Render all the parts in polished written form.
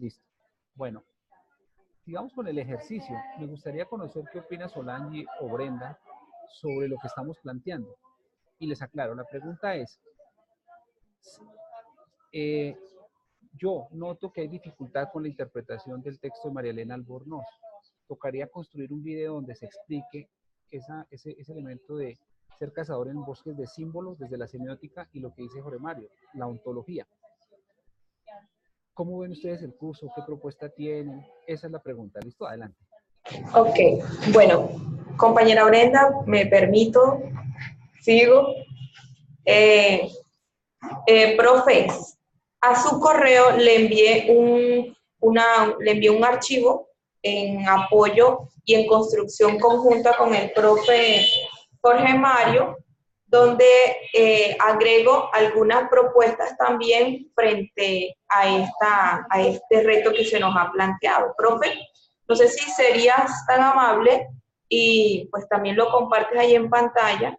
Listo. Bueno, sigamos con el ejercicio. Me gustaría conocer qué opina Solange o Brenda sobre lo que estamos planteando. Y les aclaro, la pregunta es, eh, yo noto que hay dificultad con la interpretación del texto de María Elena Albornoz. Tocaría construir un video donde se explique ese elemento de ser cazador en bosques de símbolos desde la semiótica y lo que dice Jorge Mario, la ontología. ¿Cómo ven ustedes el curso? ¿Qué propuesta tienen? Esa es la pregunta. ¿Listo? Adelante. Ok, bueno, compañera Brenda, me permito, sigo. Profe, a su correo le envié un archivo en apoyo y en construcción conjunta con el profe Jorge Mario, donde agrego algunas propuestas también frente a este reto que se nos ha planteado. Profe, no sé si serías tan amable y pues también lo compartes ahí en pantalla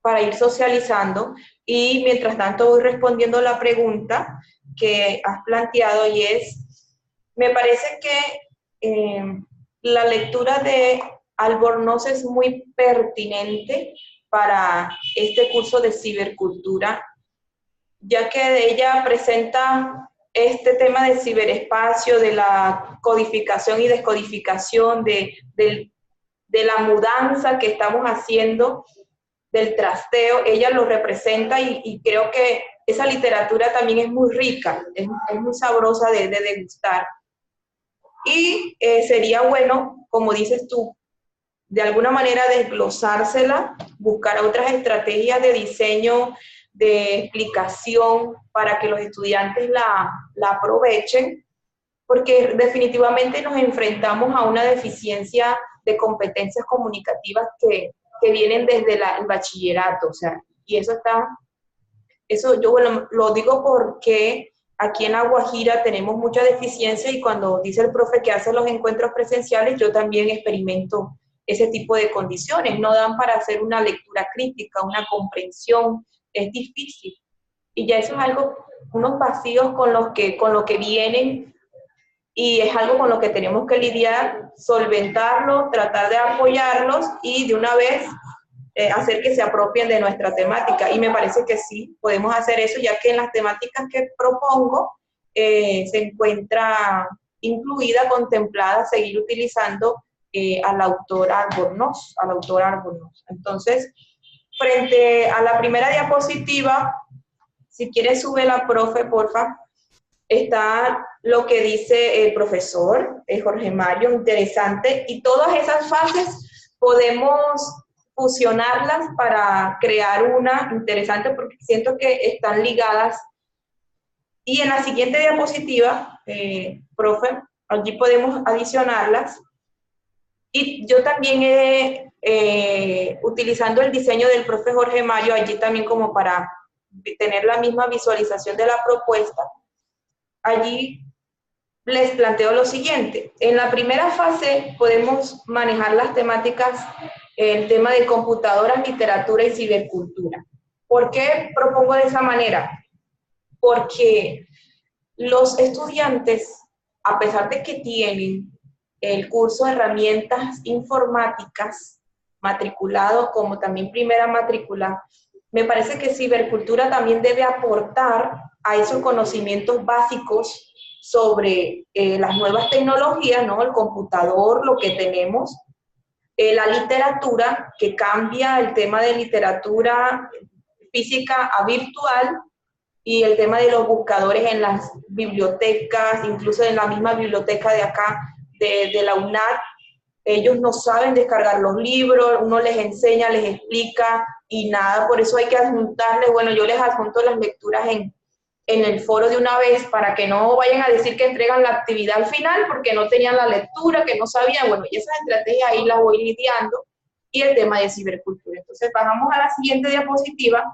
para ir socializando, y mientras tanto voy respondiendo la pregunta que has planteado, y es, me parece que la lectura de Albornoz es muy pertinente para este curso de cibercultura, ya que ella presenta este tema del ciberespacio, de la codificación y descodificación, de la mudanza que estamos haciendo, del trasteo. Ella lo representa, y creo que esa literatura también es muy rica, es muy sabrosa de degustar. Y sería bueno, como dices tú, de alguna manera desglosársela, buscar otras estrategias de diseño, de explicación, para que los estudiantes la aprovechen, porque definitivamente nos enfrentamos a una deficiencia de competencias comunicativas que vienen desde el bachillerato, o sea, y eso yo lo digo porque aquí en La Guajira tenemos mucha deficiencia, y cuando dice el profe que hace los encuentros presenciales, yo también experimento ese tipo de condiciones, no dan para hacer una lectura crítica, una comprensión, es difícil, y ya eso es algo, unos vacíos con lo que vienen, y es algo con lo que tenemos que lidiar, solventarlo, tratar de apoyarlos y de una vez hacer que se apropien de nuestra temática. Y me parece que sí, podemos hacer eso, ya que en las temáticas que propongo se encuentra incluida, contemplada, seguir utilizando al autor Albornoz, Entonces, frente a la primera diapositiva, si quieres sube la profe, porfa. Está lo que dice el profesor Jorge Mario, interesante, y todas esas fases podemos fusionarlas para crear una interesante, porque siento que están ligadas. Y en la siguiente diapositiva, profe, allí podemos adicionarlas. Y yo también utilizando el diseño del profe Jorge Mario, allí también como para tener la misma visualización de la propuesta, allí les planteo lo siguiente. En la primera fase podemos manejar las temáticas, el tema de computadoras, literatura y cibercultura. ¿Por qué propongo de esa manera? Porque los estudiantes, a pesar de que tienen el curso de herramientas informáticas matriculado como también primera matrícula, me parece que cibercultura también debe aportar a esos conocimientos básicos sobre las nuevas tecnologías, ¿no? El computador, lo que tenemos, la literatura, que cambia el tema de literatura física a virtual, y el tema de los buscadores en las bibliotecas, incluso en la misma biblioteca de acá, de la UNAD. Ellos no saben descargar los libros, uno les enseña, les explica, y nada, por eso hay que adjuntarles, bueno, yo les adjunto las lecturas en el foro de una vez, para que no vayan a decir que entregan la actividad al final porque no tenían la lectura, que no sabían. Bueno, y esas estrategias ahí las voy lidiando, y el tema de cibercultura. Entonces, pasamos a la siguiente diapositiva,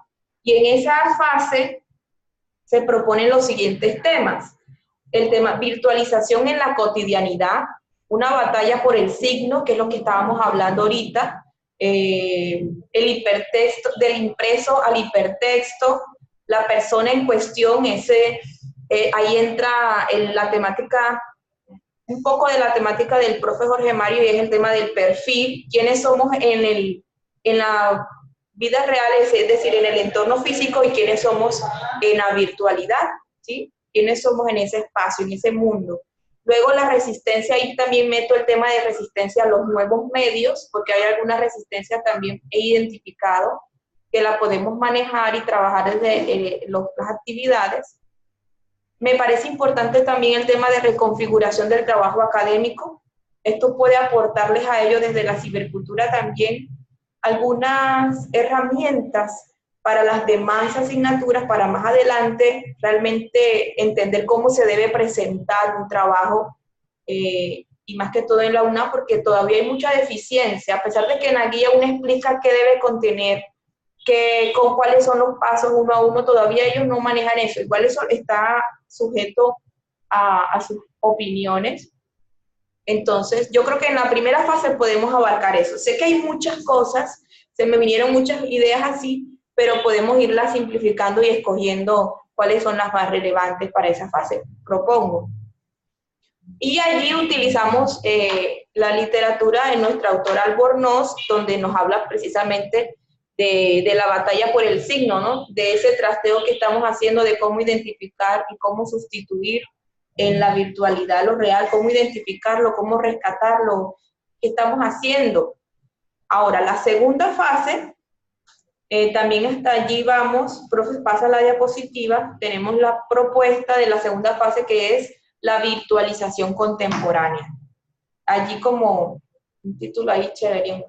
y en esa fase se proponen los siguientes temas. El tema virtualización en la cotidianidad, una batalla por el signo, que es lo que estábamos hablando ahorita, el hipertexto, del impreso al hipertexto, la persona en cuestión, ese ahí entra la temática, un poco de la temática del profe Jorge Mario, y es el tema del perfil, quiénes somos en la vida real, es decir, en el entorno físico, y quiénes somos en la virtualidad, ¿sí? Quiénes somos en ese espacio, en ese mundo. Luego la resistencia, ahí también meto el tema de resistencia a los nuevos medios, porque hay alguna resistencia también he identificado que la podemos manejar y trabajar desde las actividades. Me parece importante también el tema de reconfiguración del trabajo académico. Esto puede aportarles a ellos desde la cibercultura también algunas herramientas para las demás asignaturas, para más adelante realmente entender cómo se debe presentar un trabajo, y más que todo en la UNA, porque todavía hay mucha deficiencia, a pesar de que en la guía uno explica qué debe contener, con cuáles son los pasos uno a uno, todavía ellos no manejan eso. Igual eso está sujeto a sus opiniones. Entonces, yo creo que en la primera fase podemos abarcar eso. Sé que hay muchas cosas, se me vinieron muchas ideas así, pero podemos irlas simplificando y escogiendo cuáles son las más relevantes para esa fase, propongo. Y allí utilizamos la literatura de nuestra autora Albornoz, donde nos habla precisamente de la batalla por el signo, ¿no? De ese trasteo que estamos haciendo, de cómo identificar y cómo sustituir en la virtualidad lo real, cómo identificarlo, cómo rescatarlo, qué estamos haciendo. Ahora, la segunda fase, también hasta allí vamos, profe, pasa la diapositiva, tenemos la propuesta de la segunda fase, que es la virtualización contemporánea. Allí como un título ahí chévere.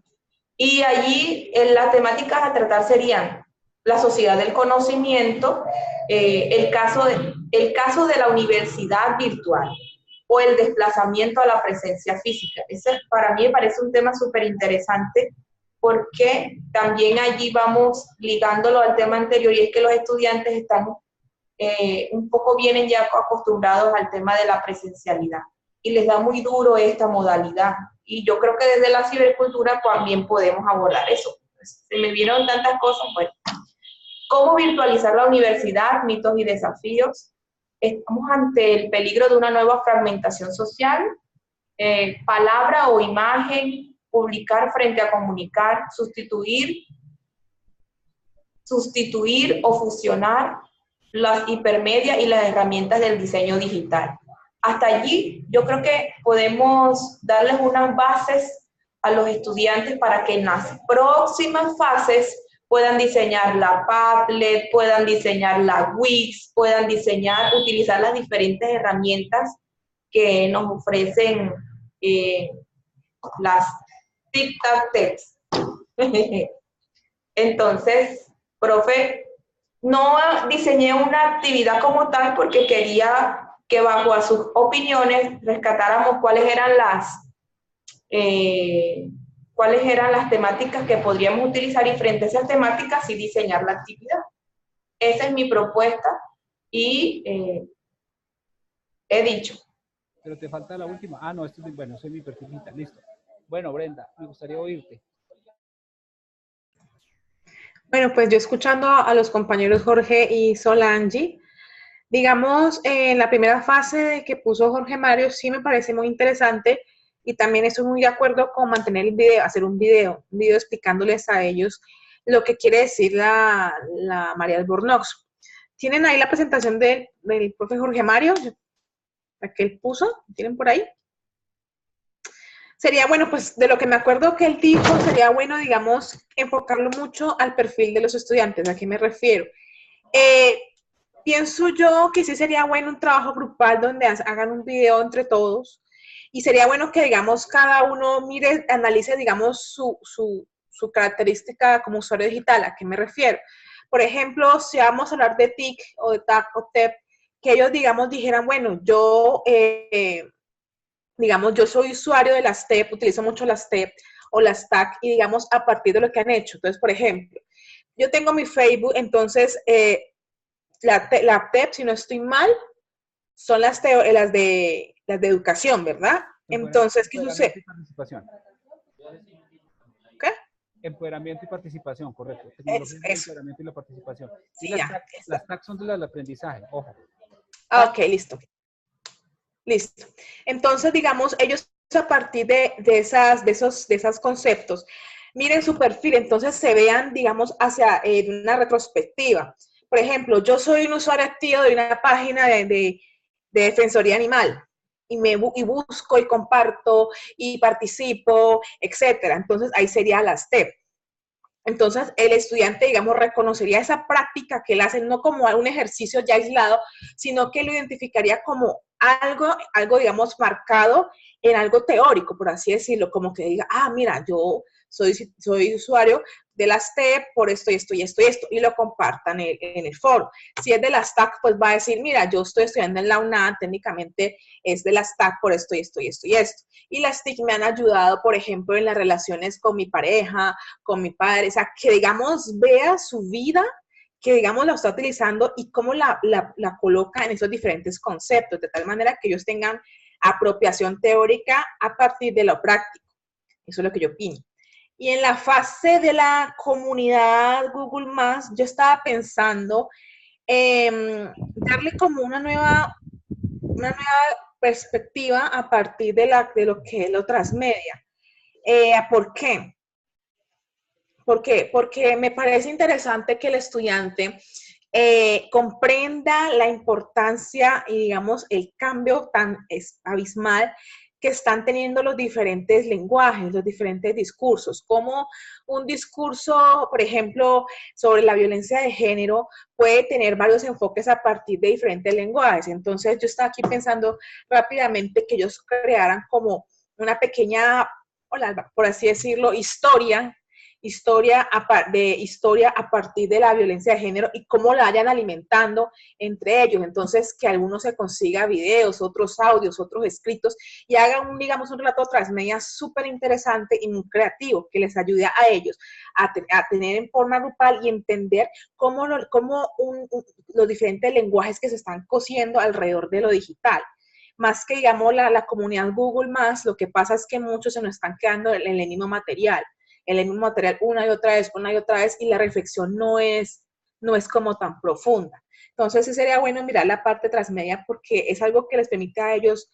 Y allí las temáticas a tratar serían la sociedad del conocimiento, el caso de la universidad virtual o el desplazamiento a la presencia física. Ese para mí me parece un tema súper interesante, porque también allí vamos ligándolo al tema anterior, y es que los estudiantes están un poco vienen ya acostumbrados al tema de la presencialidad y les da muy duro esta modalidad. Y yo creo que desde la cibercultura también podemos abordar eso. Se me vieron tantas cosas, bueno. ¿Cómo virtualizar la universidad? Mitos y desafíos. Estamos ante el peligro de una nueva fragmentación social. Palabra o imagen, publicar frente a comunicar, sustituir o fusionar las hipermedia y las herramientas del diseño digital. Hasta allí yo creo que podemos darles unas bases a los estudiantes para que en las próximas fases puedan diseñar la Padlet, puedan diseñar la Wix, puedan utilizar las diferentes herramientas que nos ofrecen las TIC-TAC-TECs. Entonces, profe, no diseñé una actividad como tal porque quería que bajo a sus opiniones rescatáramos cuáles eran las temáticas que podríamos utilizar, y frente a esas temáticas sí diseñar la actividad. Esa es mi propuesta y he dicho. Pero te falta la última. Ah, no, esto es bueno, soy mi perfil digital. Listo. Bueno, Brenda, me gustaría oírte. Bueno, pues yo escuchando a los compañeros Jorge y Solange, digamos, en la primera fase que puso Jorge Mario sí me parece muy interesante, y también estoy muy de acuerdo con mantener el video, hacer un video explicándoles a ellos lo que quiere decir la María Albornoz. ¿Tienen ahí la presentación del profe Jorge Mario? La que él puso, ¿tienen por ahí? Sería bueno, pues de lo que me acuerdo que él dijo, sería bueno, digamos, enfocarlo mucho al perfil de los estudiantes. ¿A qué me refiero? Pienso yo que sí sería bueno un trabajo grupal donde hagan un video entre todos, y sería bueno que, digamos, cada uno mire, analice, digamos, su característica como usuario digital. ¿A qué me refiero? Por ejemplo, si vamos a hablar de TIC o de TAC o TEP, que ellos, digamos, dijeran, bueno, digamos, yo soy usuario de las TEP, utilizo mucho las TEP o las TAC, y digamos, a partir de lo que han hecho. Entonces, por ejemplo, yo tengo mi Facebook, entonces, la TEP, si no estoy mal, son las de educación, ¿verdad? Entonces, ¿qué sucede? ¿Qué? Empoderamiento y participación, correcto. Eso. Empoderamiento y la participación. Sí, Y las TAC son de las del aprendizaje, ojo. Ah, ok, listo. Listo. Entonces, digamos, ellos a partir de esos conceptos, miren su perfil, entonces se vean, digamos, hacia una retrospectiva. Por ejemplo, yo soy un usuario activo de una página de Defensoría Animal y busco y comparto y participo, etcétera. Entonces, ahí sería la STEP. Entonces, el estudiante, digamos, reconocería esa práctica que él hace no como un ejercicio ya aislado, sino que lo identificaría como algo, digamos, marcado en algo teórico, por así decirlo, como que diga, ah, mira, yo soy usuario de las TEP por esto y esto y esto y esto, y lo compartan en el foro. Si es de las TAC, pues va a decir, mira, yo estoy estudiando en la UNAM, técnicamente es de las TAC por esto y esto y esto y esto. Y las TIC me han ayudado, por ejemplo, en las relaciones con mi pareja, con mi padre, o sea, que digamos vea su vida, que digamos la está utilizando y cómo la coloca en esos diferentes conceptos, de tal manera que ellos tengan apropiación teórica a partir de lo práctico. Eso es lo que yo opino. Y en la fase de la comunidad Google+, yo estaba pensando darle como una nueva perspectiva a partir de lo que es lo transmedia. ¿Por qué? ¿Por qué? Porque me parece interesante que el estudiante comprenda la importancia y, digamos, el cambio tan abismal que están teniendo los diferentes lenguajes, los diferentes discursos. Como un discurso, por ejemplo, sobre la violencia de género puede tener varios enfoques a partir de diferentes lenguajes. Entonces, yo estaba aquí pensando rápidamente que ellos crearan como una pequeña, por así decirlo, historia a partir de la violencia de género y cómo la vayan alimentando entre ellos. Entonces, que algunos se consiga videos, otros audios, otros escritos y hagan, digamos, un relato transmedia súper interesante y muy creativo que les ayude a ellos a tener en forma grupal y entender cómo los diferentes lenguajes que se están cosiendo alrededor de lo digital. Más que, digamos, la comunidad Google+, lo que pasa es que muchos se nos están quedando en el mismo material una y otra vez, y la reflexión no es como tan profunda. Entonces, sí sería bueno mirar la parte transmedia porque es algo que les permite a ellos,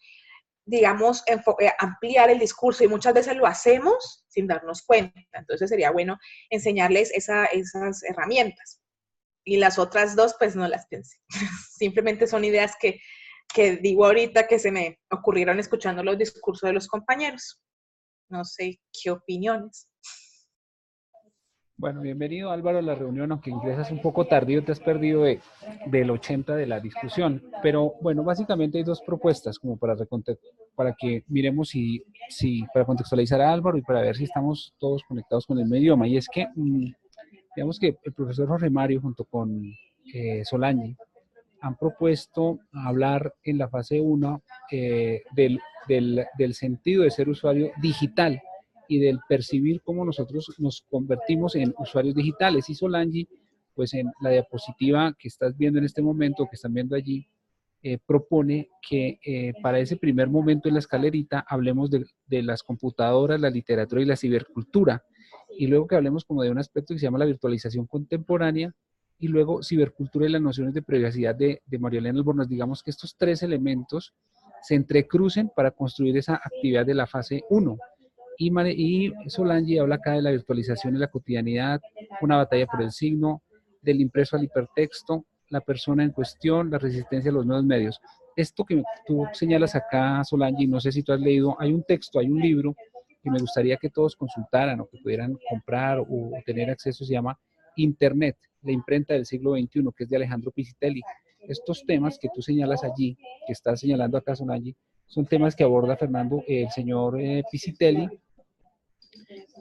digamos, ampliar el discurso y muchas veces lo hacemos sin darnos cuenta. Entonces, sería bueno enseñarles esas herramientas. Y las otras dos, pues no las pensé. Simplemente son ideas que digo ahorita que se me ocurrieron escuchando los discursos de los compañeros. No sé qué opiniones. Bueno, bienvenido Álvaro a la reunión, aunque ingresas un poco tardío, te has perdido del 80 de la discusión. Pero bueno, básicamente hay dos propuestas como para que miremos para contextualizar a Álvaro y para ver si estamos todos conectados con el medio idioma. Y es que, digamos que el profesor Jorge Mario junto con Solange han propuesto hablar en la fase 1 del sentido de ser usuario digital y del percibir cómo nosotros nos convertimos en usuarios digitales. Y Solange, pues en la diapositiva que estás viendo en este momento, que están viendo allí, propone que para ese primer momento en la escalerita hablemos de las computadoras, la literatura y la cibercultura. Y luego que hablemos como de un aspecto que se llama la virtualización contemporánea, y luego cibercultura y las nociones de privacidad de María Elena Albornoz. Digamos que estos tres elementos se entrecrucen para construir esa actividad de la fase 1. Y Solange habla acá de la virtualización de la cotidianidad, una batalla por el signo, del impreso al hipertexto, la persona en cuestión, la resistencia a los nuevos medios. Esto que tú señalas acá, Solange, no sé si tú has leído, hay un texto, hay un libro que me gustaría que todos consultaran o que pudieran comprar o tener acceso, se llama Internet, la imprenta del siglo XXI, que es de Alejandro Pisitelli. Estos temas que tú señalas allí, que estás señalando acá, Solange, son temas que aborda el señor Pisitelli,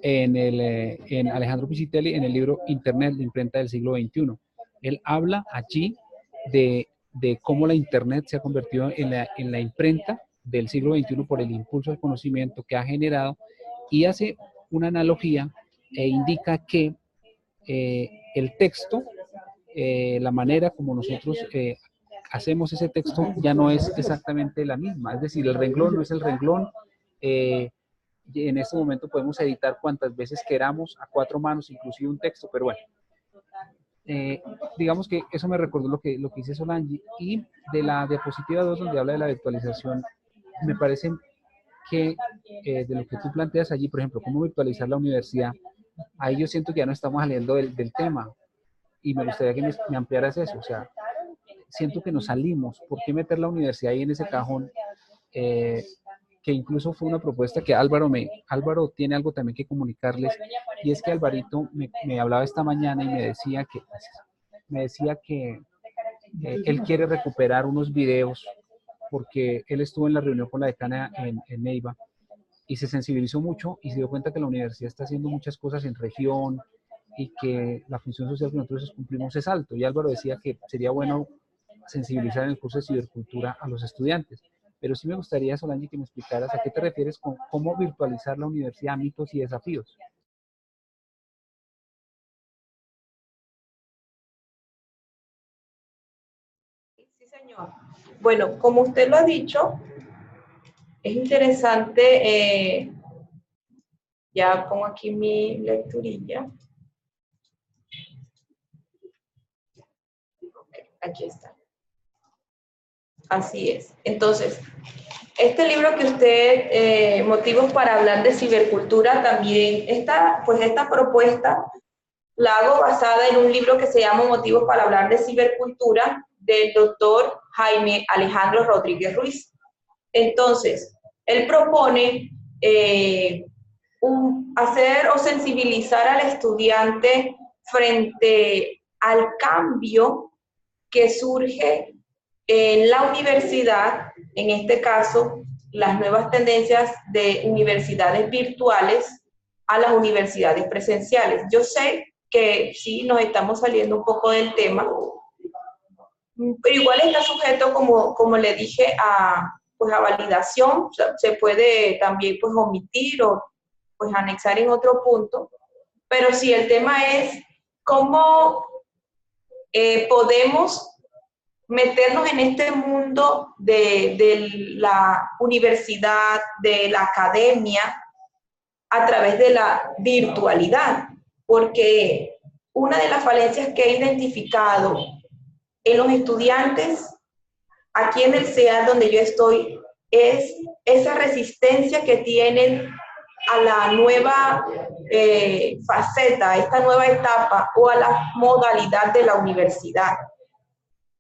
en Alejandro Pisitelli, en el libro Internet, la imprenta del siglo XXI. Él habla allí de cómo la Internet se ha convertido en la imprenta del siglo XXI por el impulso al conocimiento que ha generado, y hace una analogía e indica que el texto, la manera como nosotros hacemos ese texto ya no es exactamente la misma. Es decir, el renglón no es el renglón. En este momento podemos editar cuantas veces queramos a 4 manos, inclusive un texto, pero bueno. digamos que eso me recordó lo que dice Solange. Y de la diapositiva 2 donde habla de la virtualización, me parece que de lo que tú planteas allí, por ejemplo, cómo virtualizar la universidad, ahí yo siento que ya no estamos saliendo del tema y me gustaría que me ampliaras eso. O sea, siento que nos salimos. ¿Por qué meter la universidad ahí en ese cajón? Que incluso fue una propuesta que Álvaro tiene algo también que comunicarles, y es que Alvarito me hablaba esta mañana y me decía que él quiere recuperar unos videos porque él estuvo en la reunión con la decana en Neiva y se sensibilizó mucho y se dio cuenta que la universidad está haciendo muchas cosas en región y que la función social que nosotros cumplimos es alto. Y Álvaro decía que sería bueno sensibilizar en el curso de cibercultura a los estudiantes. Pero sí me gustaría, Solange, que me explicaras a qué te refieres con cómo virtualizar la universidad, mitos y desafíos. Sí, señor. Bueno, como usted lo ha dicho, es interesante, ya pongo aquí mi lecturilla. Okay, aquí está. Así es. Entonces, este libro que usted, Motivos para hablar de cibercultura, también esta propuesta la hago basada en un libro que se llama Motivos para hablar de cibercultura, del doctor Jaime Alejandro Rodríguez Ruiz. Entonces, él propone hacer o sensibilizar al estudiante frente al cambio que surge en la universidad, en este caso, las nuevas tendencias de universidades virtuales a las universidades presenciales. Yo sé que sí nos estamos saliendo un poco del tema, pero igual está sujeto, como le dije, pues a validación. O sea, se puede también pues omitir o pues anexar en otro punto, pero sí, el tema es cómo podemos meternos en este mundo de la universidad, de la academia, a través de la virtualidad, porque una de las falencias que he identificado en los estudiantes aquí en el CEA donde yo estoy es esa resistencia que tienen a la nueva faceta, a esta nueva etapa o a la modalidad de la universidad.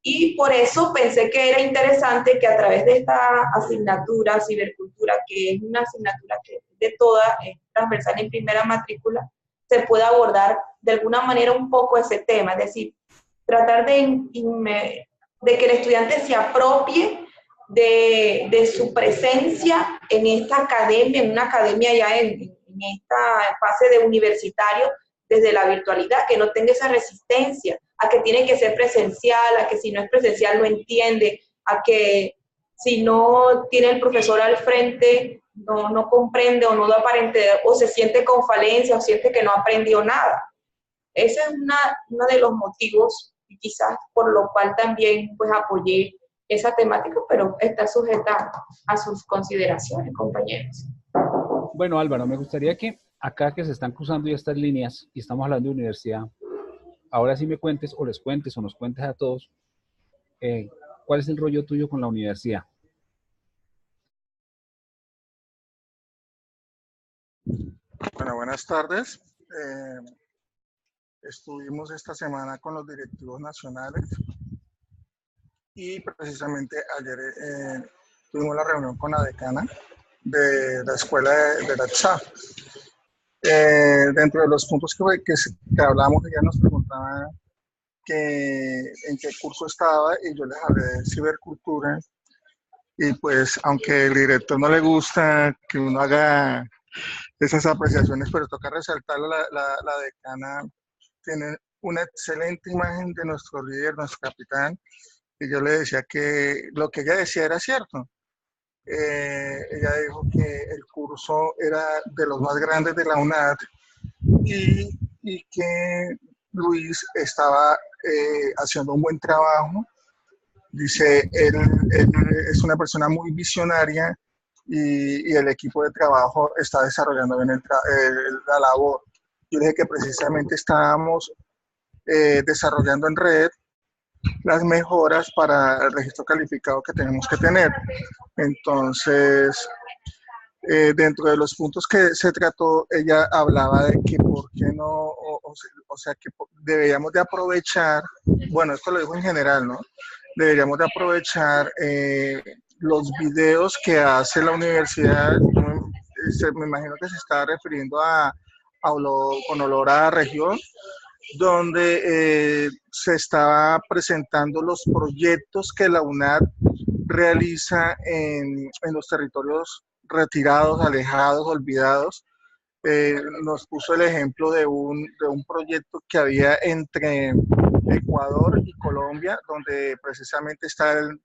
Y por eso pensé que era interesante que a través de esta asignatura, cibercultura, que es una asignatura que de toda, es transversal en primera matrícula, se pueda abordar de alguna manera un poco ese tema, es decir, tratar de que el estudiante se apropie de su presencia en esta academia, en una academia ya en esta fase de universitario, desde la virtualidad, que no tenga esa resistencia a que tiene que ser presencial, a que si no es presencial no entiende, a que si no tiene el profesor al frente no comprende o no da para entender, o se siente con falencia o siente que no aprendió nada. Ese es uno de los motivos y quizás por lo cual también pues apoyé esa temática, pero está sujeta a sus consideraciones, compañeros. Bueno, Álvaro, me gustaría que acá que se están cruzando ya estas líneas y estamos hablando de universidad, ahora sí me cuentes o les cuentes o nos cuentes a todos cuál es el rollo tuyo con la universidad. Bueno, buenas tardes. Estuvimos esta semana con los directivos nacionales y precisamente ayer tuvimos la reunión con la decana de la escuela de la CHAF. Dentro de los puntos que hablamos, ella nos preguntaba en qué curso estaba y yo les hablé de cibercultura, y pues aunque el director no le gusta que uno haga esas apreciaciones, pero toca resaltarlo, la decana tiene una excelente imagen de nuestro líder, nuestro capitán, y yo le decía que lo que ella decía era cierto. Ella dijo que el curso era de los más grandes de la UNAD y que Luis estaba haciendo un buen trabajo. Dice, él es una persona muy visionaria y el equipo de trabajo está desarrollando bien la labor. Yo dije que precisamente estábamos desarrollando en red las mejoras para el registro calificado que tenemos que tener. Entonces, dentro de los puntos que se trató, ella hablaba de que por qué no, o sea, que deberíamos de aprovechar, bueno, esto lo dijo en general, ¿no? Deberíamos de aprovechar los videos que hace la universidad. Me imagino que se está refiriendo a con olor a región, donde se estaba presentando los proyectos que la UNAD realiza en los territorios retirados, alejados, olvidados. Nos puso el ejemplo de un proyecto que había entre Ecuador y Colombia, donde precisamente está el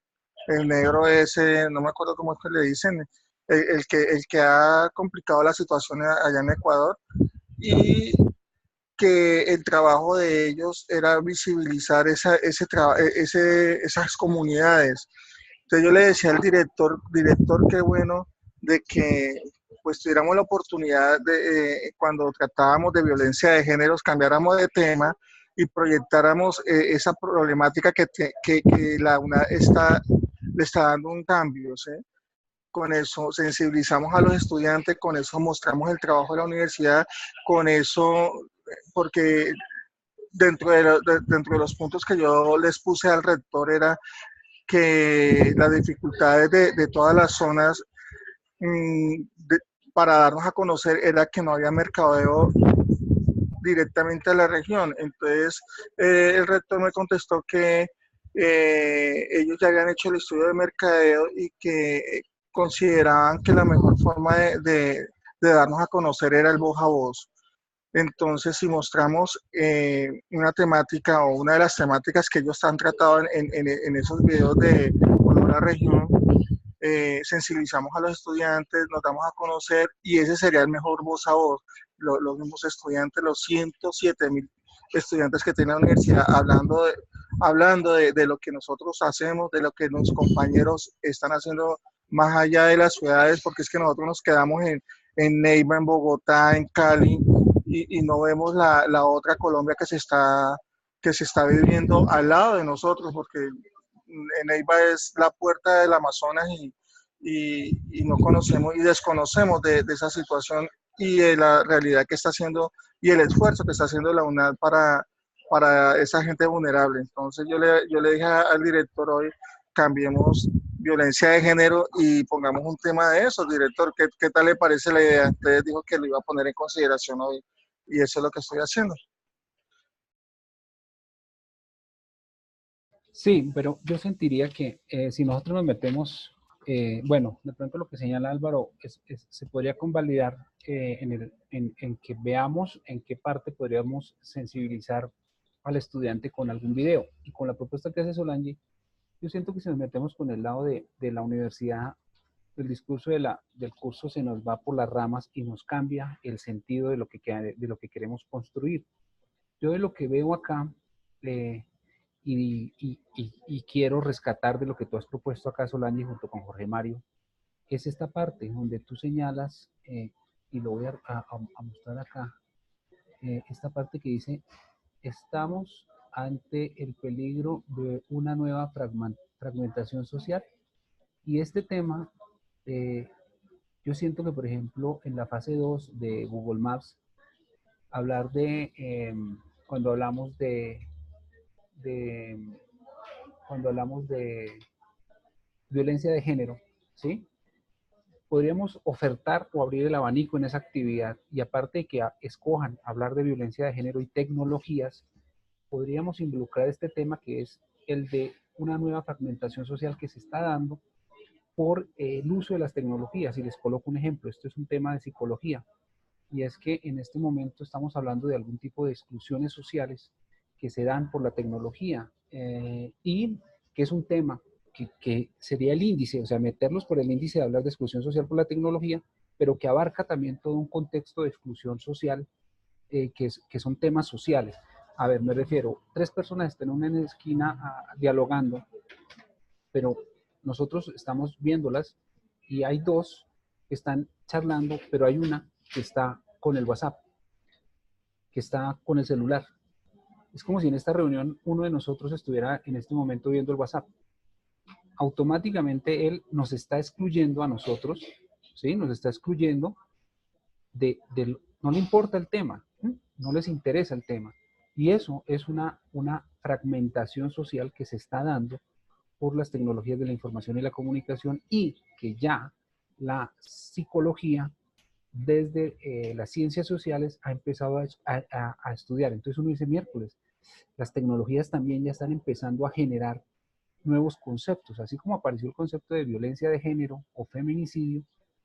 negro ese, no me acuerdo cómo es que le dicen, el que ha complicado la situación allá en Ecuador, y que el trabajo de ellos era visibilizar esas comunidades. Entonces yo le decía al director, qué bueno de que pues tuviéramos la oportunidad de, cuando tratábamos de violencia de géneros, cambiáramos de tema y proyectáramos esa problemática que la UNAD le está dando un cambio, ¿sí? Con eso sensibilizamos a los estudiantes, con eso mostramos el trabajo de la universidad, con eso, porque dentro de los puntos que yo les puse al rector era que las dificultades de todas las zonas de, para darnos a conocer era que no había mercadeo directamente a la región. Entonces el rector me contestó que ellos ya habían hecho el estudio de mercadeo y que consideraban que la mejor forma de darnos a conocer era el voz a voz. Entonces, si mostramos una temática o una de las temáticas que ellos han tratado en esos videos de Olor a Región, sensibilizamos a los estudiantes, nos damos a conocer y ese sería el mejor voz a voz. Los mismos estudiantes, los 107.000 estudiantes que tiene la universidad, hablando de lo que nosotros hacemos, de lo que los compañeros están haciendo más allá de las ciudades, porque es que nosotros nos quedamos en Neiva, en Bogotá, en Cali, y no vemos la otra Colombia que se está viviendo al lado de nosotros, porque Neiva es la puerta del Amazonas y no conocemos y desconocemos de esa situación y de la realidad que está haciendo y el esfuerzo que está haciendo la UNAD para esa gente vulnerable. Entonces yo le dije al director hoy, cambiemos violencia de género y pongamos un tema de eso. Director, ¿qué tal le parece la idea? Entonces dijo que lo iba a poner en consideración hoy y eso es lo que estoy haciendo. Sí, pero yo sentiría que si nosotros nos metemos, bueno, de pronto lo que señala Álvaro se podría convalidar en que veamos en qué parte podríamos sensibilizar al estudiante con algún video. Y con la propuesta que hace Solange, yo siento que si nos metemos con el lado de la universidad, el discurso del curso se nos va por las ramas y nos cambia el sentido de lo que queremos construir. Yo de lo que veo acá, y quiero rescatar de lo que tú has propuesto acá, Solange, junto con Jorge Mario, es esta parte donde tú señalas, y lo voy a mostrar acá, esta parte que dice, estamos ante el peligro de una nueva fragmentación social. Y este tema, yo siento que, por ejemplo, en la fase 2 de Google Maps, hablar cuando hablamos cuando hablamos de violencia de género, ¿sí? Podríamos ofertar o abrir el abanico en esa actividad y aparte de que escojan hablar de violencia de género y tecnologías, podríamos involucrar este tema que es el de una nueva fragmentación social que se está dando por el uso de las tecnologías. Y les coloco un ejemplo, esto es un tema de psicología, y es que en este momento estamos hablando de algún tipo de exclusiones sociales que se dan por la tecnología, y que es un tema que sería el índice, o sea, meterlos por el índice de hablar de exclusión social por la tecnología, pero que abarca también todo un contexto de exclusión social, que son temas sociales. A ver, me refiero, 3 personas están en una esquina dialogando, pero nosotros estamos viéndolas y hay 2 que están charlando, pero hay una que está con el WhatsApp, que está con el celular. Es como si en esta reunión uno de nosotros estuviera en este momento viendo el WhatsApp. Automáticamente él nos está excluyendo a nosotros, ¿sí? Nos está excluyendo no le importa el tema, ¿sí? No les interesa el tema. Y eso es una fragmentación social que se está dando por las tecnologías de la información y la comunicación, y que ya la psicología desde las ciencias sociales ha empezado a estudiar. Entonces uno dice, miércoles, las tecnologías también ya están empezando a generar nuevos conceptos, así como apareció el concepto de violencia de género o feminicidio.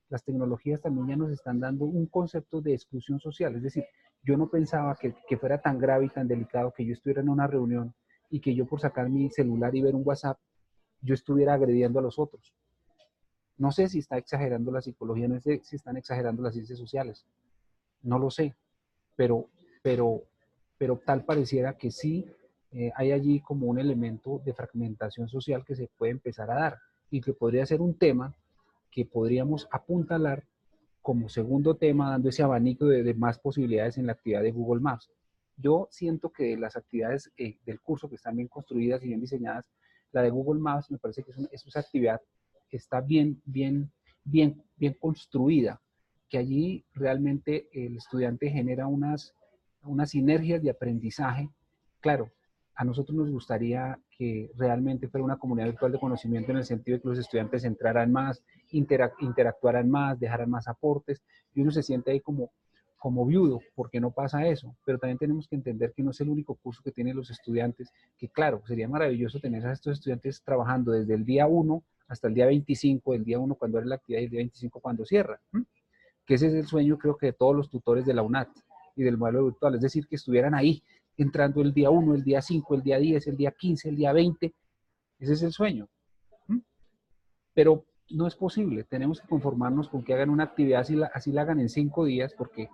Las tecnologías también ya nos están dando un concepto de exclusión social. Es decir, yo no pensaba que fuera tan grave y tan delicado que yo estuviera en una reunión y que yo, por sacar mi celular y ver un WhatsApp, yo estuviera agrediendo a los otros. No sé si está exagerando la psicología, no sé si están exagerando las ciencias sociales, no lo sé, pero, pero, pero tal pareciera que sí hay allí como un elemento de fragmentación social que se puede empezar a dar, y que podría ser un tema que podríamos apuntalar como segundo tema, dando ese abanico de más posibilidades en la actividad de Google Maps. Yo siento que las actividades del curso, que están bien construidas y bien diseñadas, la de Google Maps me parece que esa actividad está bien construida, que allí realmente el estudiante genera unas sinergias de aprendizaje. Claro, a nosotros nos gustaría que realmente fuera una comunidad virtual de conocimiento, en el sentido de que los estudiantes entraran más, interactuaran más, dejaran más aportes, y uno se siente ahí como viudo porque no pasa eso. Pero también tenemos que entender que no es el único curso que tienen los estudiantes, que claro, sería maravilloso tener a estos estudiantes trabajando desde el día 1 hasta el día 25, el día 1 cuando era la actividad y el día 25 cuando cierra, que ese es el sueño, creo que de todos los tutores de la UNAT y del modelo virtual, es decir, que estuvieran ahí entrando el día 1, el día 5, el día 10, el día 15, el día 20, ese es el sueño. Pero no es posible, tenemos que conformarnos con que hagan una actividad, así la hagan en 5 días, porque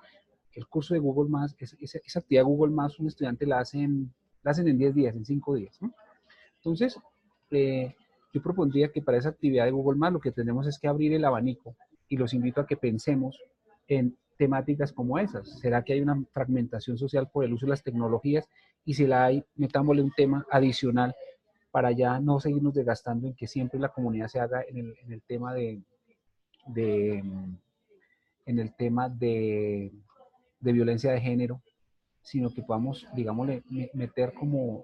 el curso de Google Maps, esa actividad de Google Maps, un estudiante la hacen en 10 días, en 5 días. Entonces, yo propondría que para esa actividad de Google Maps lo que tenemos es que abrir el abanico, y los invito a que pensemos en temáticas como esas. ¿Será que hay una fragmentación social por el uso de las tecnologías? Y si la hay, metámosle un tema adicional para ya no seguirnos desgastando en que siempre la comunidad se haga en el tema de violencia de género, sino que podamos, digámosle, meter como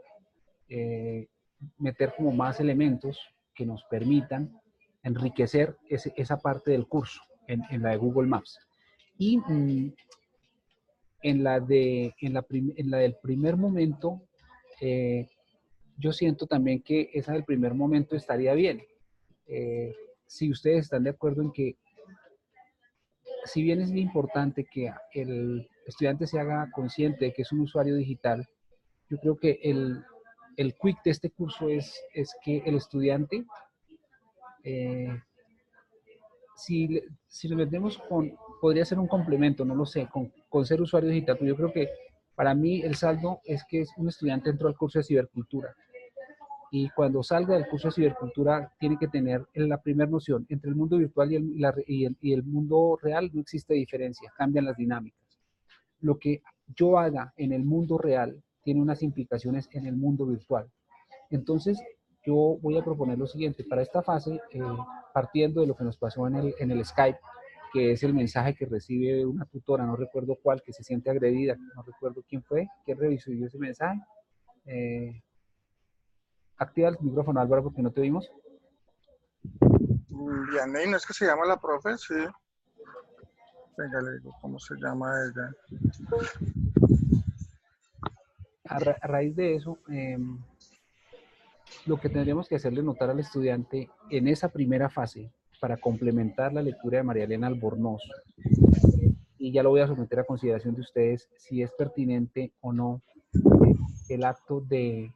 más elementos que nos permitan enriquecer esa parte del curso en la de Google Maps. Y en la del primer momento, yo siento también que esa del primer momento estaría bien. Si ustedes están de acuerdo en que, si bien es importante que el estudiante se haga consciente de que es un usuario digital, yo creo que el quick de este curso es que el estudiante, si lo metemos podría ser un complemento, no lo sé, con ser usuario digital, pero yo creo que para mí el saldo es que un estudiante entró al curso de cibercultura, y cuando salga del curso de cibercultura tiene que tener la primera noción entre el mundo virtual y el mundo real. No existe diferencia, cambian las dinámicas. Lo que yo haga en el mundo real tiene unas implicaciones en el mundo virtual. Entonces, yo voy a proponer lo siguiente para esta fase, partiendo de lo que nos pasó en el Skype, que es el mensaje que recibe una tutora, no recuerdo cuál, que se siente agredida, no recuerdo quién fue, quién revisó ese mensaje. Activa el micrófono, Álvaro, porque no te vimos. Vianney, ¿no es que se llama la profe? Sí. Venga, le digo, ¿cómo se llama ella? A raíz de eso, lo que tendríamos que hacerle notar al estudiante en esa primera fase, para complementar la lectura de María Elena Albornoz, y ya lo voy a someter a consideración de ustedes, si es pertinente o no el acto de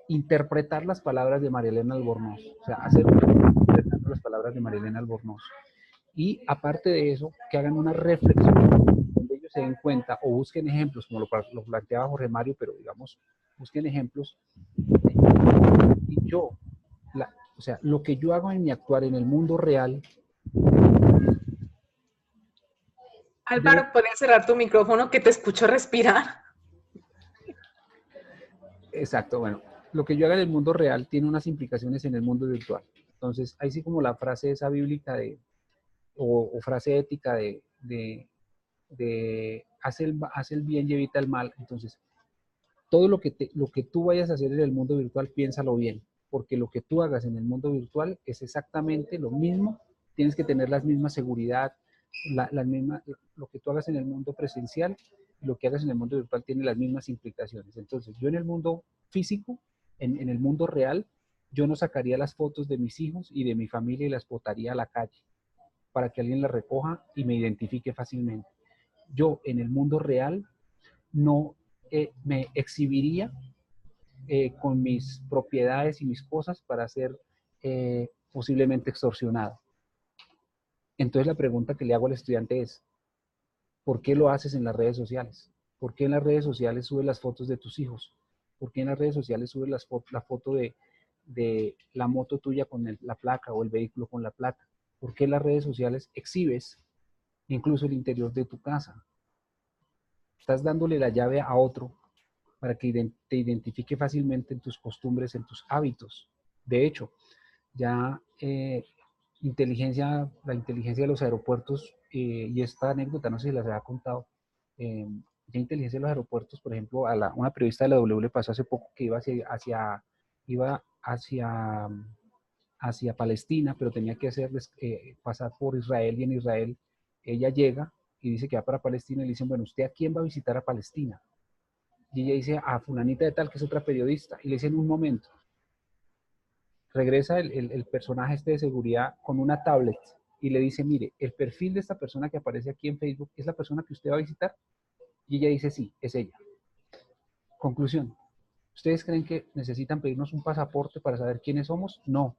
interpretar las palabras de María Elena Albornoz, o sea, hacer interpretando las palabras de María Elena Albornoz. Y aparte de eso, que hagan una reflexión donde ellos se den cuenta o busquen ejemplos, como lo planteaba Jorge Mario, pero digamos, busquen ejemplos. Y yo, o sea, lo que yo hago en mi actuar en el mundo real. Álvaro, ¿puedes cerrar tu micrófono que te escucho respirar? Exacto, bueno, lo que yo haga en el mundo real tiene unas implicaciones en el mundo virtual. Entonces, ahí sí como la frase esa bíblica o frase ética de haz el bien y evita el mal. Entonces, todo lo que tú vayas a hacer en el mundo virtual, piénsalo bien, porque lo que tú hagas en el mundo virtual es exactamente lo mismo, tienes que tener las mismas seguridad, lo que tú hagas en el mundo presencial, lo que hagas en el mundo virtual tiene las mismas implicaciones. Entonces, yo en el mundo físico, en el mundo real, yo no sacaría las fotos de mis hijos y de mi familia y las botaría a la calle para que alguien las recoja y me identifique fácilmente. Yo en el mundo real no me exhibiría con mis propiedades y mis cosas para ser posiblemente extorsionado. Entonces la pregunta que le hago al estudiante es, ¿por qué lo haces en las redes sociales? ¿Por qué en las redes sociales subes las fotos de tus hijos? ¿Por qué en las redes sociales subes la foto de la moto tuya con la placa o el vehículo con la placa? ¿Por qué en las redes sociales exhibes incluso el interior de tu casa? Estás dándole la llave a otro para que te identifique fácilmente en tus costumbres, en tus hábitos. De hecho, ya la inteligencia de los aeropuertos, y esta anécdota no sé si las había contado, ya inteligencia de los aeropuertos, por ejemplo, una periodista de la W le pasó hace poco que iba hacia Palestina, pero tenía que pasar por Israel, y en Israel ella llega y dice que va para Palestina y le dicen, bueno, ¿usted a quién va a visitar a Palestina? Y ella dice, a fulanita de tal, que es otra periodista, y le dicen, un momento, regresa el personaje este de seguridad con una tablet y le dice, mire, el perfil de esta persona que aparece aquí en Facebook es la persona que usted va a visitar. Y ella dice, sí, es ella. Conclusión, ¿ustedes creen que necesitan pedirnos un pasaporte para saber quiénes somos? No.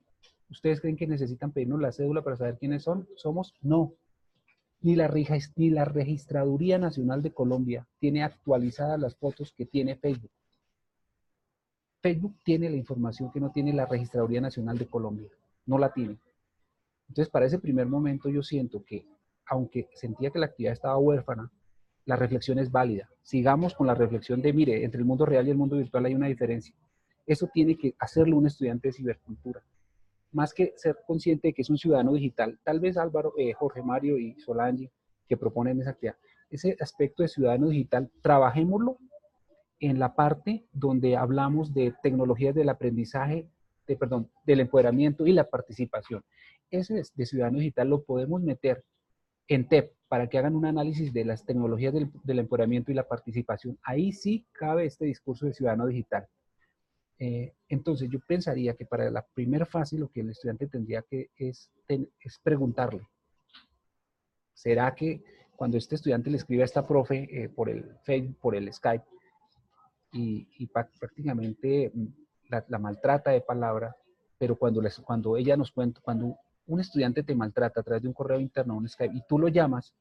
¿Ustedes creen que necesitan pedirnos la cédula para saber quiénes somos? No. Ni la Registraduría Nacional de Colombia tiene actualizadas las fotos que tiene Facebook. Facebook tiene la información que no tiene la Registraduría Nacional de Colombia. No la tiene. Entonces, para ese primer momento yo siento que, aunque sentía que la actividad estaba huérfana, la reflexión es válida. Sigamos con la reflexión de, mire, entre el mundo real y el mundo virtual hay una diferencia. Eso tiene que hacerlo un estudiante de cibercultura. Más que ser consciente de que es un ciudadano digital, tal vez Álvaro, Jorge Mario y Solange, que proponen esa actividad, ese aspecto de ciudadano digital, trabajémoslo en la parte donde hablamos de tecnologías del aprendizaje, del empoderamiento y la participación. Ese de ciudadano digital lo podemos meter en TEP para que hagan un análisis de las tecnologías del empoderamiento y la participación. Ahí sí cabe este discurso de ciudadano digital. Entonces yo pensaría que para la primera fase lo que el estudiante tendría que es preguntarle, ¿será que cuando este estudiante le escribe a esta profe por el Facebook, por el Skype, y prácticamente la maltrata de palabra, pero cuando ella nos cuenta, cuando un estudiante te maltrata a través de un correo interno, un Skype, y tú lo llamas,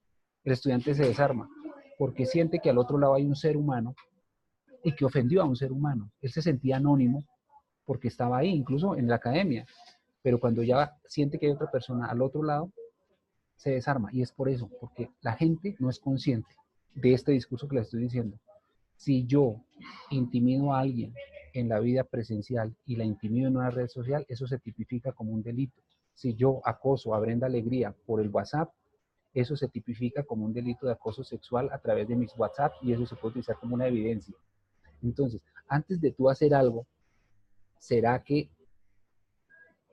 el estudiante se desarma, porque siente que al otro lado hay un ser humano y que ofendió a un ser humano. Él se sentía anónimo porque estaba ahí, incluso en la academia, pero cuando ya siente que hay otra persona al otro lado, se desarma, y es por eso, porque la gente no es consciente de este discurso que les estoy diciendo. Si yo intimido a alguien en la vida presencial y la intimido en una red social, eso se tipifica como un delito. Si yo acoso a Brenda Alegría por el WhatsApp, eso se tipifica como un delito de acoso sexual a través de mis WhatsApp, y eso se puede utilizar como una evidencia. Entonces, antes de tú hacer algo, ¿será que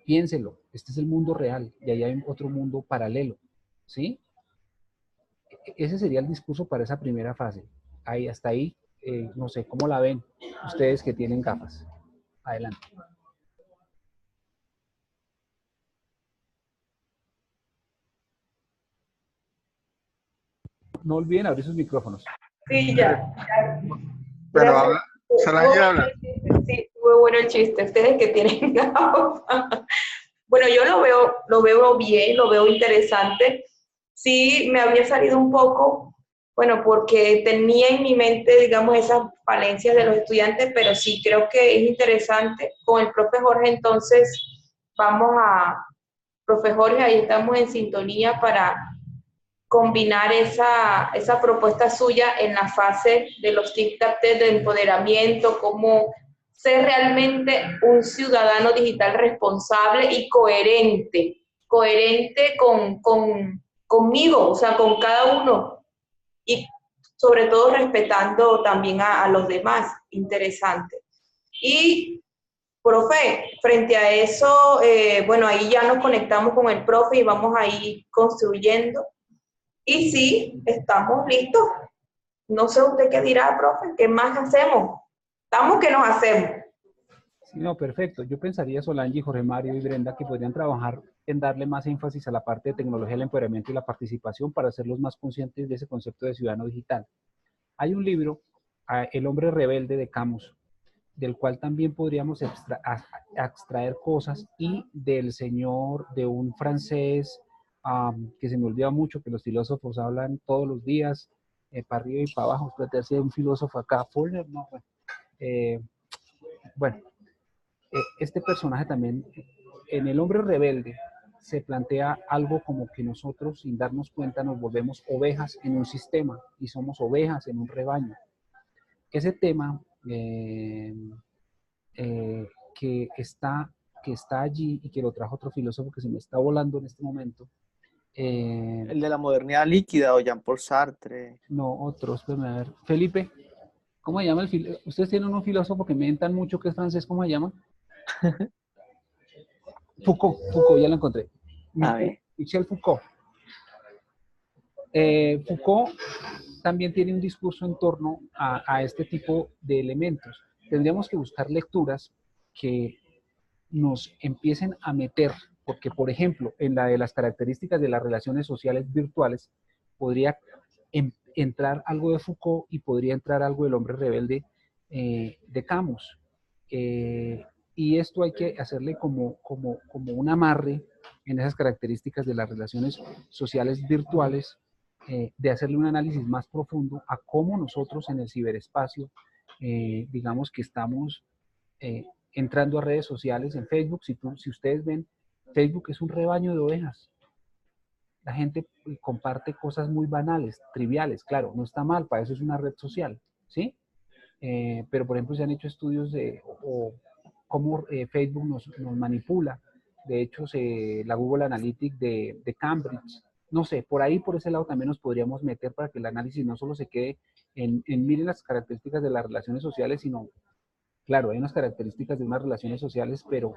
piénselo? Este es el mundo real y ahí hay otro mundo paralelo, ¿sí? Ese sería el discurso para esa primera fase. Ahí, hasta ahí, no sé, ¿cómo la ven ustedes que tienen gafas? Adelante. No olviden abrir sus micrófonos. Sí, ya. Bueno, habla. Solange habla. Sí, muy bueno el chiste. Ustedes que tienen gafas. Bueno, yo lo veo bien, lo veo interesante. Sí, me había salido un poco, bueno, porque tenía en mi mente, digamos, esas falencias de los estudiantes, pero sí creo que es interesante. Con el profe Jorge, entonces, profe Jorge, ahí estamos en sintonía para combinar esa propuesta suya en la fase de los tic-tac de empoderamiento, cómo ser realmente un ciudadano digital responsable y coherente conmigo, o sea, con cada uno, y sobre todo respetando también a los demás. Interesante. Y, profe, frente a eso, bueno, ahí ya nos conectamos con el profe y vamos a ir construyendo. Y sí, estamos listos. No sé usted qué dirá, profe, ¿qué más hacemos? Estamos que nos hacemos. Sí, no, perfecto. Yo pensaría, Solange, Jorge Mario y Brenda, que podrían trabajar en darle más énfasis a la parte de tecnología, el empoderamiento y la participación para hacerlos más conscientes de ese concepto de ciudadano digital. Hay un libro, El hombre rebelde de Camus, del cual también podríamos extraer cosas, y del señor, de un francés que se me olvida mucho, que los filósofos hablan todos los días, para arriba y para abajo. Tratarse de un filósofo acá, Fuller, no, bueno. Eh, bueno, este personaje también, en El hombre rebelde, se plantea algo como que nosotros, sin darnos cuenta, nos volvemos ovejas en un sistema y somos ovejas en un rebaño. Ese tema eh, que, está, que está allí y que lo trajo otro filósofo que se me está volando en este momento. El de la modernidad líquida o Jean-Paul Sartre. No, otro, espérame a ver. Felipe, ¿cómo se llama el filósofo? Ustedes tienen un filósofo que me inventan mucho que es francés, ¿cómo se llama? Foucault, ya lo encontré. Michel Foucault. Foucault también tiene un discurso en torno a este tipo de elementos. Tendríamos que buscar lecturas que nos empiecen a meter, porque por ejemplo, en la de las características de las relaciones sociales virtuales, podría entrar algo de Foucault y podría entrar algo del hombre rebelde de Camus. Y esto hay que hacerle como un amarre en esas características de las relaciones sociales virtuales, de hacerle un análisis más profundo a cómo nosotros en el ciberespacio, digamos que estamos entrando a redes sociales, en Facebook. Si ustedes ven, Facebook es un rebaño de ovejas. La gente comparte cosas muy banales, triviales, claro, no está mal, para eso es una red social, ¿sí? Pero por ejemplo se han hecho estudios de cómo Facebook nos manipula. De hecho, la Google Analytics de Cambridge, no sé, por ese lado también nos podríamos meter para que el análisis no solo se quede en miren las características de las relaciones sociales, sino, claro, hay unas características de unas relaciones sociales, pero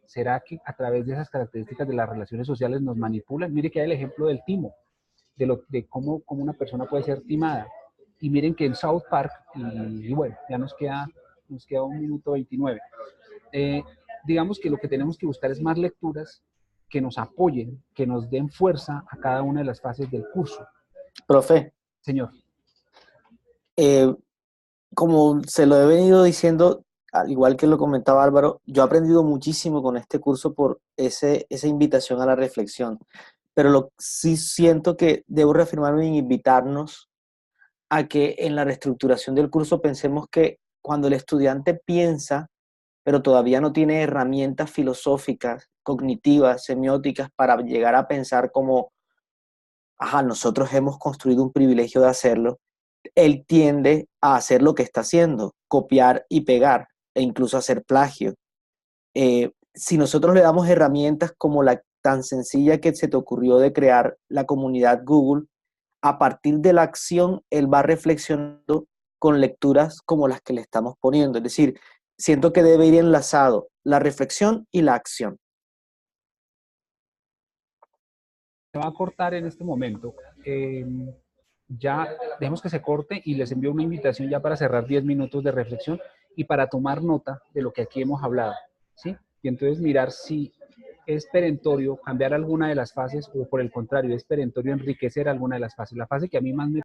¿será que a través de esas características de las relaciones sociales nos manipulan? Mire que hay el ejemplo del timo, de cómo una persona puede ser timada. Y miren que en South Park, y bueno, ya nos queda 1 minuto 29. Digamos que lo que tenemos que buscar es más lecturas que nos apoyen, que nos den fuerza a cada una de las fases del curso. Profe. Señor. Como se lo he venido diciendo, al igual que lo comentaba Álvaro, yo he aprendido muchísimo con este curso por esa invitación a la reflexión. Pero sí siento que debo reafirmarme en invitarnos a que en la reestructuración del curso pensemos que cuando el estudiante piensa, pero todavía no tiene herramientas filosóficas, cognitivas, semióticas para llegar a pensar como, nosotros hemos construido un privilegio de hacerlo, él tiende a hacer lo que está haciendo, copiar y pegar, e incluso hacer plagio. Si nosotros le damos herramientas como la tan sencilla que se te ocurrió de crear la comunidad Google, a partir de la acción, él va reflexionando con lecturas como las que le estamos poniendo. Es decir, siento que debe ir enlazado la reflexión y la acción. Se va a cortar en este momento. Ya dejemos que se corte y les envío una invitación ya para cerrar 10 minutos de reflexión y para tomar nota de lo que aquí hemos hablado, ¿sí? Y entonces mirar si es perentorio cambiar alguna de las fases o por el contrario, es perentorio enriquecer alguna de las fases. La fase que a mí más me